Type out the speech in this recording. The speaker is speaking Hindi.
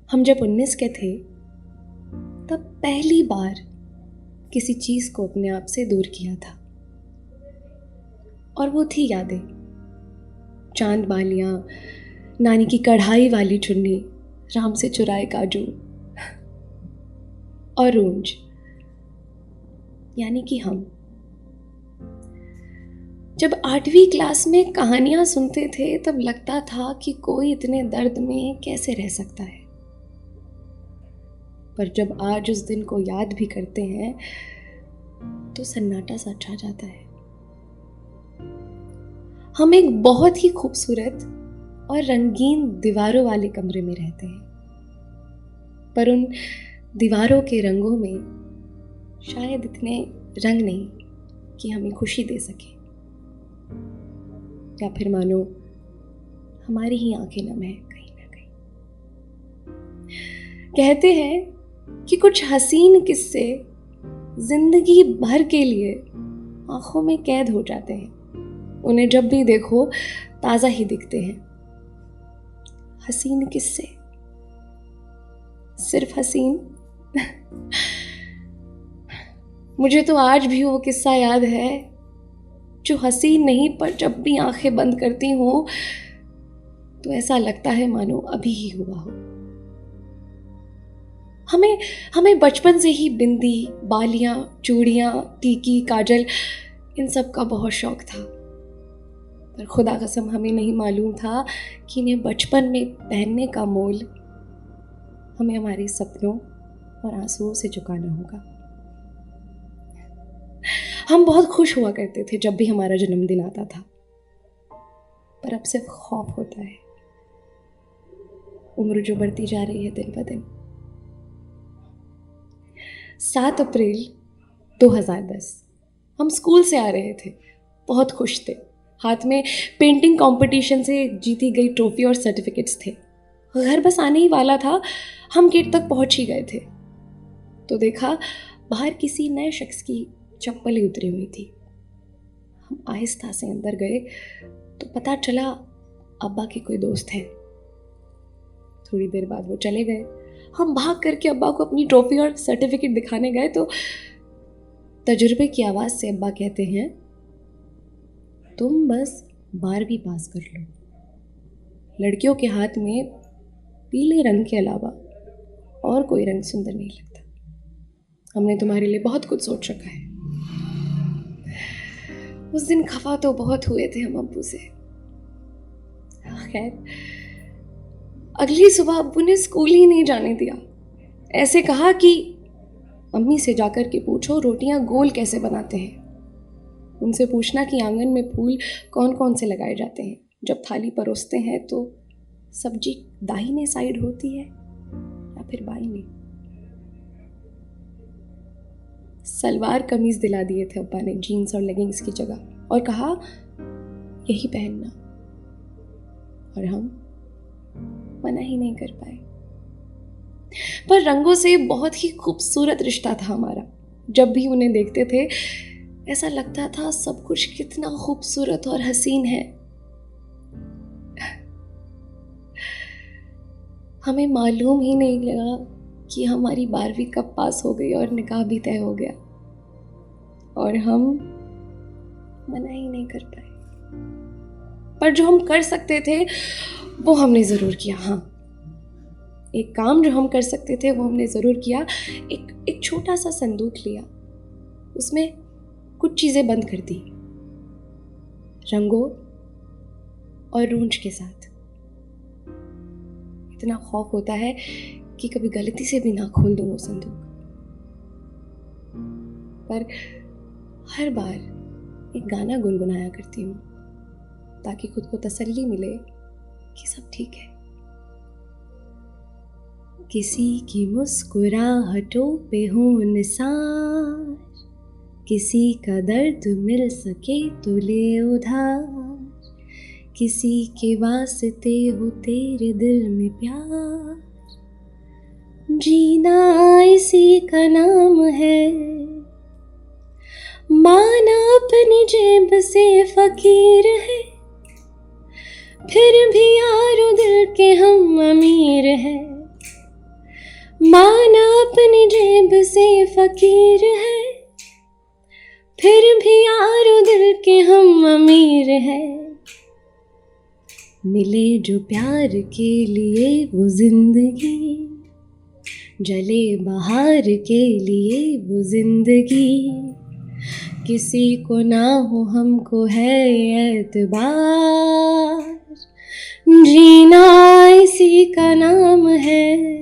हम जब 19 के थे तब पहली बार किसी चीज को अपने आप से दूर किया था, और वो थी यादें। चांद बालियां, नानी की कढ़ाई वाली चुन्नी, राम से चुराए काजू और रूंज, यानी कि हम। जब 8वीं क्लास में कहानियां सुनते थे तब लगता था कि कोई इतने दर्द में कैसे रह सकता है, पर जब आज उस दिन को याद भी करते हैं तो सन्नाटा सा छा जाता है। हम एक बहुत ही खूबसूरत और रंगीन दीवारों वाले कमरे में रहते हैं, पर उन दीवारों के रंगों में शायद इतने रंग नहीं कि हमें खुशी दे सके, या फिर मानो हमारी ही आंखें नम है कहीं ना कहीं। कहते हैं कि कुछ हसीन किस्से जिंदगी भर के लिए आंखों में कैद हो जाते हैं, उन्हें जब भी देखो ताजा ही दिखते हैं। हसीन किस्से, सिर्फ हसीन। मुझे तो आज भी वो किस्सा याद है जो हसीन नहीं, पर जब भी आंखें बंद करती हूं तो ऐसा लगता है मानो अभी ही हुआ हो। हमें बचपन से ही बिंदी, बालियां, चूड़ियां, टीकी, काजल, इन सब का बहुत शौक था, पर खुदा कसम हमें नहीं मालूम था कि इन्हें बचपन में पहनने का मोल हमें हमारे सपनों और आंसुओं से चुकाना होगा। हम बहुत खुश हुआ करते थे जब भी हमारा जन्मदिन आता था, पर अब सिर्फ खौफ होता है, उम्र जो बढ़ती जा रही है दिन ब दिन। 7 अप्रैल 2010 हम स्कूल से आ रहे थे, बहुत खुश थे। हाथ में पेंटिंग कंपटीशन से जीती गई ट्रॉफी और सर्टिफिकेट्स थे। घर बस आने ही वाला था, हम गेट तक पहुंच ही गए थे तो देखा बाहर किसी नए शख्स की चप्पलें उतरी हुई थी। हम आहिस्ता से अंदर गए तो पता चला अब्बा के कोई दोस्त हैं। थोड़ी देर बाद वो चले गए। हम भाग करके अब्बा को अपनी ट्रॉफी और सर्टिफिकेट दिखाने गए तो तजुर्बे की आवाज़ से अब्बा कहते हैं, तुम बस 12वीं पास कर लो, लड़कियों के हाथ में पीले रंग के अलावा और कोई रंग सुंदर नहीं लगता, हमने तुम्हारे लिए बहुत कुछ सोच रखा है। उस दिन खफा तो बहुत हुए थे हम अब्बू से। खैर, अगली सुबह अब्बू ने स्कूल ही नहीं जाने दिया। ऐसे कहा कि अम्मी से जाकर के पूछो रोटियां गोल कैसे बनाते हैं, उनसे पूछना कि आंगन में फूल कौन कौन से लगाए जाते हैं, जब थाली परोसते हैं तो सब्जी दाहिने साइड होती है या फिर बाईं। सलवार कमीज दिला दिए थे अब्बा ने जीन्स और लेगिंग्स की जगह, और कहा यही पहनना, और हम मना ही नहीं कर पाए। पर रंगों से बहुत ही खूबसूरत रिश्ता था हमारा। जब भी उन्हें देखते थे ऐसा लगता था सब कुछ कितना खूबसूरत और हसीन है। हमें मालूम ही नहीं लगा कि हमारी 12वीं कब पास हो गई और निकाह भी तय हो गया, और हम मना ही नहीं कर पाए। पर जो हम कर सकते थे वो हमने ज़रूर किया। हाँ, एक काम जो हम कर सकते थे वो हमने ज़रूर किया। एक छोटा सा संदूक लिया, उसमें कुछ चीज़ें बंद कर दी, रंगों और रूंज के साथ। इतना खौफ होता है कि कभी गलती से भी ना खोल दूं वो संदूक, पर हर बार एक गाना गुनगुनाया करती हूँ ताकि खुद को तसल्ली मिले कि सब ठीक है। किसी की मुस्कुराहटों पे हो निसार, किसी का दर्द मिल सके तो ले उधार, किसी के वास्ते हो तेरे दिल में प्यार, जीना इसी का नाम है, माना अपनी जेब से फकीर है, फिर भी यारो दिल के हम अमीर हैं, गरीब से फकीर है, फिर भी यारो दिल के हम अमीर हैं। मिले जो प्यार के लिए वो जिंदगी, जले बहार के लिए वो जिंदगी। किसी को ना हो हमको है एतबार, जीना इसी का नाम है।